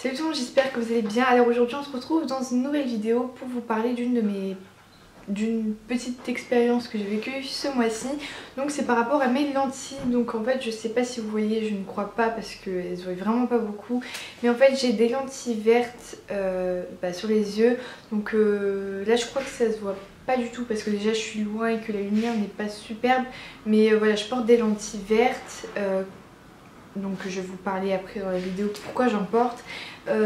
Salut tout le monde, j'espère que vous allez bien. Alors aujourd'hui on se retrouve dans une nouvelle vidéo pour vous parler d'une petite expérience que j'ai vécue ce mois-ci. Donc c'est par rapport à mes lentilles. Donc en fait je sais pas si vous voyez, je ne crois pas parce qu'elles se voient vraiment pas beaucoup. Mais en fait j'ai des lentilles vertes sur les yeux. Donc là je crois que ça se voit pas du tout parce que déjà je suis loin et que la lumière n'est pas superbe. Mais voilà, je porte des lentilles vertes. Donc je vais vous parler après dans la vidéo pourquoi j'en porte.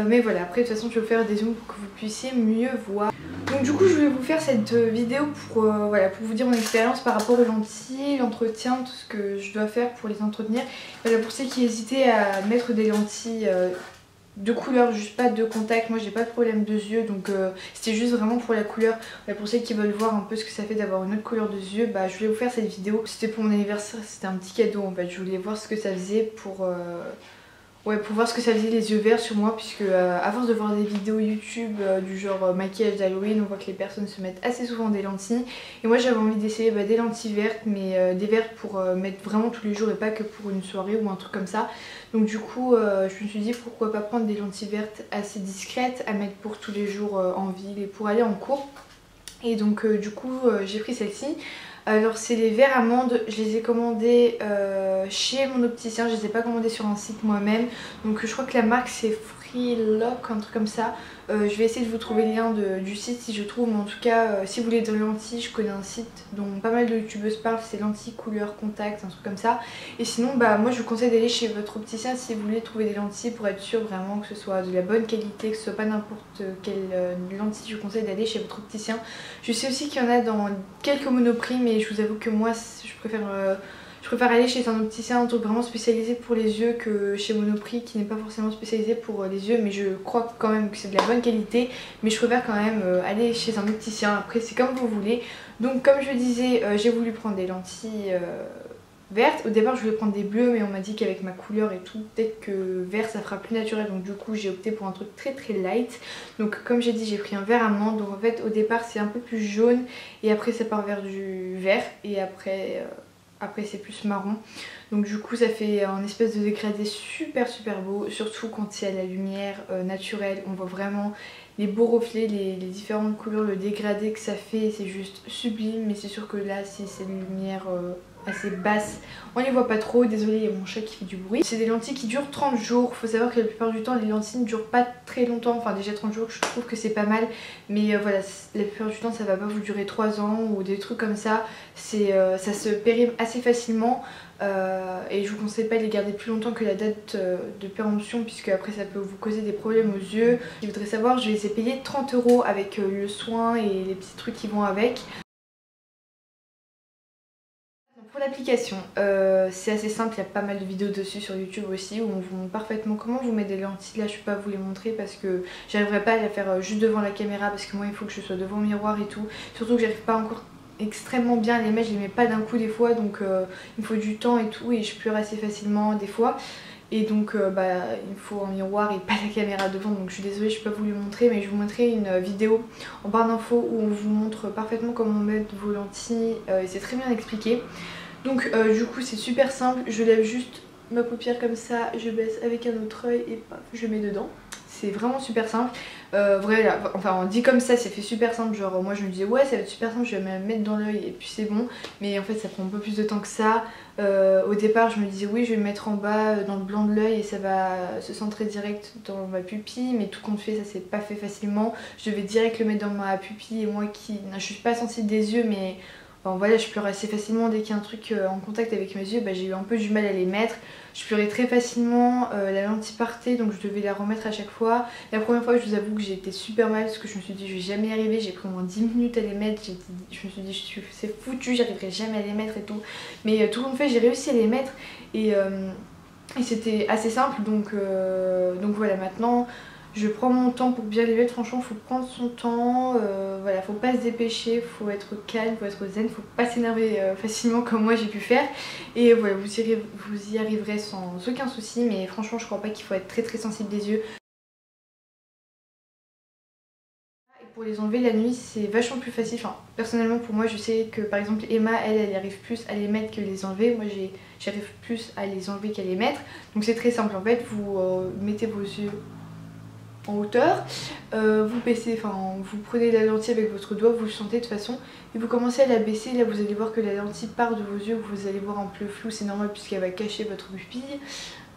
Mais voilà, après de toute façon je vais vous faire des zooms pour que vous puissiez mieux voir. Donc du coup je voulais vous faire cette vidéo pour vous dire mon expérience par rapport aux lentilles, l'entretien, tout ce que je dois faire pour les entretenir. Voilà, pour ceux qui hésitaient à mettre des lentilles de couleur, juste pas de contact, moi j'ai pas de problème de yeux, donc c'était juste vraiment pour la couleur. Pour ceux qui veulent voir un peu ce que ça fait d'avoir une autre couleur de yeux, je voulais vous faire cette vidéo. C'était pour mon anniversaire, c'était un petit cadeau en fait. Je voulais voir ce que ça faisait pour voir ce que ça faisait les yeux verts sur moi, puisque à force de voir des vidéos YouTube du genre maquillage d'Halloween, on voit que les personnes se mettent assez souvent des lentilles. Et moi j'avais envie d'essayer des lentilles vertes, mais des vertes pour mettre vraiment tous les jours et pas que pour une soirée ou un truc comme ça. Donc du coup je me suis dit pourquoi pas prendre des lentilles vertes assez discrètes à mettre pour tous les jours en ville et pour aller en cours. Et donc du coup j'ai pris celle-ci. Alors c'est les verres amandes, je les ai commandés chez mon opticien, je les ai pas commandés sur un site moi-même. Donc je crois que la marque c'est Freelock, un truc comme ça. Je vais essayer de vous trouver le lien du site si je trouve, mais en tout cas si vous voulez des lentilles, je connais un site dont pas mal de youtubeuses parlent, c'est lentilles couleur contact, un truc comme ça. Et sinon moi je vous conseille d'aller chez votre opticien si vous voulez trouver des lentilles pour être sûr vraiment que ce soit de la bonne qualité, que ce soit pas n'importe quelle lentille. Je vous conseille d'aller chez votre opticien. Je sais aussi qu'il y en a dans quelques monoprix, mais je vous avoue que moi je préfère aller chez un opticien, un truc vraiment spécialisé pour les yeux, que chez Monoprix qui n'est pas forcément spécialisé pour les yeux. Mais je crois quand même que c'est de la bonne qualité, mais je préfère quand même aller chez un opticien. Après c'est comme vous voulez. Donc comme je disais, j'ai voulu prendre des lentilles vertes. Au départ je voulais prendre des bleus, mais on m'a dit qu'avec ma couleur et tout, peut-être que vert ça fera plus naturel. Donc du coup j'ai opté pour un truc très light. Donc comme j'ai dit, j'ai pris un vert amande. Donc en fait au départ c'est un peu plus jaune et après ça part vers du vert et après c'est plus marron. Donc du coup ça fait un espèce de dégradé super beau, surtout quand il y a la lumière naturelle. On voit vraiment les beaux reflets, les différentes couleurs, le dégradé que ça fait, c'est juste sublime. Mais c'est sûr que là si c'est une lumière assez basse, on les voit pas trop. Désolée, il y a mon chat qui fait du bruit. C'est des lentilles qui durent 30 jours. Faut savoir que la plupart du temps les lentilles ne durent pas très longtemps. Enfin déjà 30 jours je trouve que c'est pas mal. Mais voilà, la plupart du temps ça va pas vous durer 3 ans ou des trucs comme ça. Ça se périme assez facilement. Et je vous conseille pas de les garder plus longtemps que la date de péremption, puisque après ça peut vous causer des problèmes aux yeux. Si vous voudrez savoir, je les ai payés 30 € avec le soin et les petits trucs qui vont avec. Pour l'application, c'est assez simple, il y a pas mal de vidéos dessus sur YouTube aussi où on vous montre parfaitement comment vous mettre des lentilles. Là je peux pas vous les montrer parce que j'arriverai pas à la faire juste devant la caméra, parce que moi il faut que je sois devant le miroir et tout. Surtout que j'arrive pas encore extrêmement bien à les mettre, je les mets pas d'un coup des fois, donc il me faut du temps et tout, et je pleure assez facilement des fois. Et donc il me faut un miroir et pas la caméra devant, donc je suis désolée, je peux pas vous le montrer, mais je vais vous montrer une vidéo en barre d'infos où on vous montre parfaitement comment mettre vos lentilles et c'est très bien expliqué. Donc du coup c'est super simple, je lève juste ma paupière comme ça, je baisse avec un autre œil et paf, je mets dedans. C'est vraiment super simple. Enfin on dit comme ça, c'est fait super simple, genre moi je me disais ouais ça va être super simple, je vais me mettre dans l'œil et puis c'est bon. Mais en fait ça prend un peu plus de temps que ça. Au départ je me disais oui je vais me mettre en bas dans le blanc de l'œil et ça va se centrer direct dans ma pupille. Mais tout compte fait ça s'est pas fait facilement. Je devais direct le mettre dans ma pupille, et moi je suis pas sensible des yeux, mais voilà, je pleure assez facilement dès qu'il y a un truc en contact avec mes yeux. J'ai eu un peu du mal à les mettre. Je pleurais très facilement, la lentille partait donc je devais la remettre à chaque fois. La première fois je vous avoue que j'ai été super mal parce que je me suis dit je vais jamais y arriver. J'ai pris au moins 10 minutes à les mettre, je me suis dit c'est foutu, j'arriverai jamais à les mettre et tout. Mais tout compte fait j'ai réussi à les mettre et c'était assez simple, donc voilà. Maintenant je prends mon temps pour bien les mettre. Franchement faut prendre son temps, voilà, faut pas se dépêcher, faut être calme, faut être zen, faut pas s'énerver facilement comme moi j'ai pu faire. Et voilà, vous y arriverez sans aucun souci, mais franchement je crois pas qu'il faut être très sensible des yeux. Et pour les enlever la nuit c'est vachement plus facile. Enfin personnellement pour moi je sais que par exemple Emma elle arrive plus à les mettre que les enlever. Moi j'arrive plus à les enlever qu'à les mettre. Donc c'est très simple en fait, vous mettez vos yeux en hauteur, vous baissez, enfin vous prenez la lentille avec votre doigt, vous le sentez de toute façon, et vous commencez à la baisser. Là vous allez voir que la lentille part de vos yeux, vous allez voir un peu flou, c'est normal puisqu'elle va cacher votre pupille.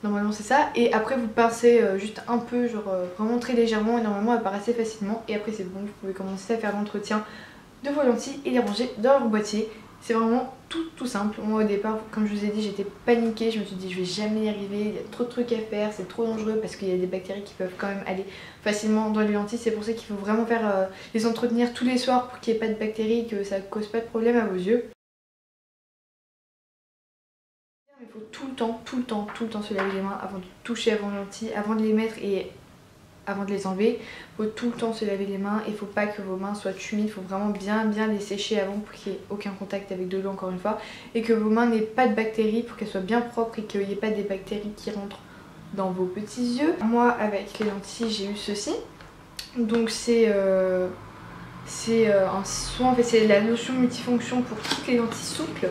Normalement c'est ça, et après vous pincez juste un peu, genre vraiment très légèrement, et normalement elle part assez facilement, et après c'est bon, vous pouvez commencer à faire l'entretien de vos lentilles et les ranger dans leur boîtier. C'est vraiment tout simple. Moi au départ, comme je vous ai dit, j'étais paniquée, je me suis dit je vais jamais y arriver, il y a trop de trucs à faire, c'est trop dangereux parce qu'il y a des bactéries qui peuvent quand même aller facilement dans les lentilles. C'est pour ça qu'il faut vraiment faire les entretenir tous les soirs pour qu'il n'y ait pas de bactéries, que ça ne cause pas de problème à vos yeux. Il faut tout le temps se laver les mains avant de toucher à vos lentilles, avant de les mettre et avant de les enlever. Il faut tout le temps se laver les mains, il ne faut pas que vos mains soient humides, il faut vraiment bien les sécher avant pour qu'il n'y ait aucun contact avec de l'eau encore une fois, et que vos mains n'aient pas de bactéries, pour qu'elles soient bien propres et qu'il n'y ait pas des bactéries qui rentrent dans vos petits yeux. Moi avec les lentilles j'ai eu ceci, donc c'est un soin, en fait c'est la lotion multifonction pour toutes les lentilles souples.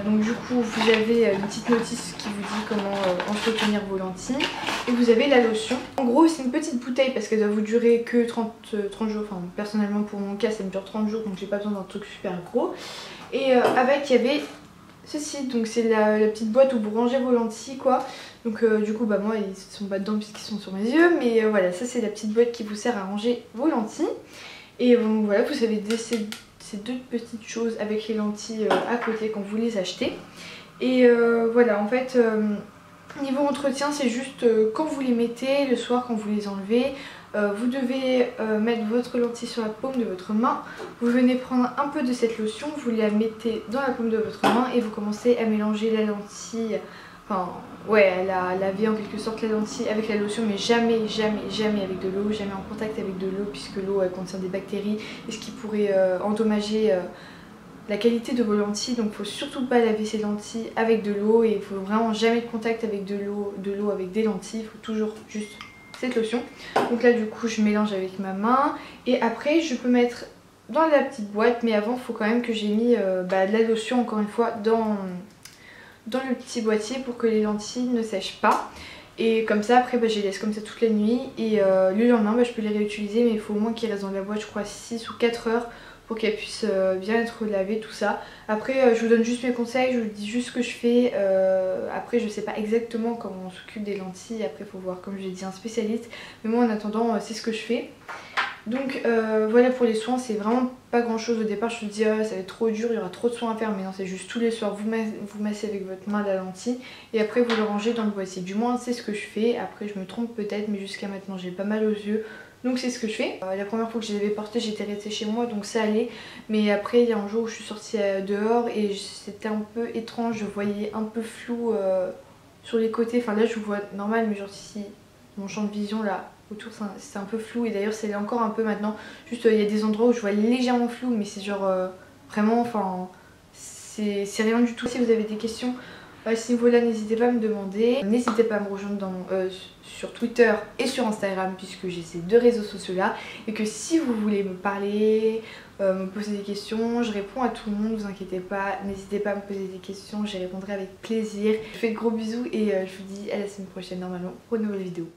Donc du coup vous avez une petite notice qui vous dit comment entretenir vos lentilles, et vous avez la lotion. En gros c'est une petite bouteille parce qu'elle doit vous durer que 30 jours, enfin personnellement pour mon cas ça me dure 30 jours, donc j'ai pas besoin d'un truc super gros. Et avec il y avait ceci, donc c'est la petite boîte où vous rangez vos lentilles quoi. Donc du coup bah moi ils sont pas dedans puisqu'ils sont sur mes yeux, mais voilà, ça c'est la petite boîte qui vous sert à ranger vos lentilles. Et bon, voilà, vous avez ces deux petites choses avec les lentilles à côté quand vous les achetez. Et voilà, en fait niveau entretien c'est juste quand vous les mettez, le soir quand vous les enlevez, vous devez mettre votre lentille sur la paume de votre main. Vous venez prendre un peu de cette lotion, vous la mettez dans la paume de votre main et vous commencez à mélanger la lentille. Enfin, ouais, elle a lavé en quelque sorte la lentille avec la lotion, mais jamais avec de l'eau, jamais en contact avec de l'eau, puisque l'eau elle contient des bactéries et ce qui pourrait endommager la qualité de vos lentilles. Donc il faut surtout pas laver ces lentilles avec de l'eau, et il faut vraiment jamais de contact avec de l'eau avec des lentilles, il faut toujours juste cette lotion. Donc là du coup je mélange avec ma main, et après je peux mettre dans la petite boîte, mais avant il faut quand même que j'ai mis de la lotion encore une fois dans le petit boîtier pour que les lentilles ne sèchent pas. Et comme ça après je les laisse comme ça toute la nuit, et le lendemain je peux les réutiliser, mais il faut au moins qu'ils restent dans la boîte je crois 6 ou 4 heures pour qu'elles puissent bien être lavées, tout ça. Après je vous donne juste mes conseils, je vous dis juste ce que je fais. Après je sais pas exactement comment on s'occupe des lentilles, après il faut voir comme je l'ai dit un spécialiste, mais moi en attendant c'est ce que je fais. Donc voilà pour les soins, c'est vraiment pas grand chose. Au départ je me dis ça va être trop dur, il y aura trop de soins à faire, mais non, c'est juste tous les soirs vous massez avec votre main la lentille et après vous le rangez dans le boîtier. Du moins c'est ce que je fais, après je me trompe peut-être, mais jusqu'à maintenant j'ai pas mal aux yeux, donc c'est ce que je fais. La première fois que je les avais portés j'étais restée chez moi donc ça allait, mais après il y a un jour où je suis sortie dehors et c'était un peu étrange, je voyais un peu flou sur les côtés, enfin là je vois normal, mais genre ici mon champ de vision là autour c'est un peu flou, et d'ailleurs c'est encore un peu maintenant, juste il y a des endroits où je vois légèrement flou, mais c'est genre vraiment, enfin c'est rien du tout. Si vous avez des questions à ce niveau là n'hésitez pas à me demander, n'hésitez pas à me rejoindre sur Twitter et sur Instagram puisque j'ai ces deux réseaux sociaux là, et que si vous voulez me parler, me poser des questions, je réponds à tout le monde, ne vous inquiétez pas, n'hésitez pas à me poser des questions, j'y répondrai avec plaisir. Je vous fais de gros bisous et je vous dis à la semaine prochaine normalement pour une nouvelle vidéo.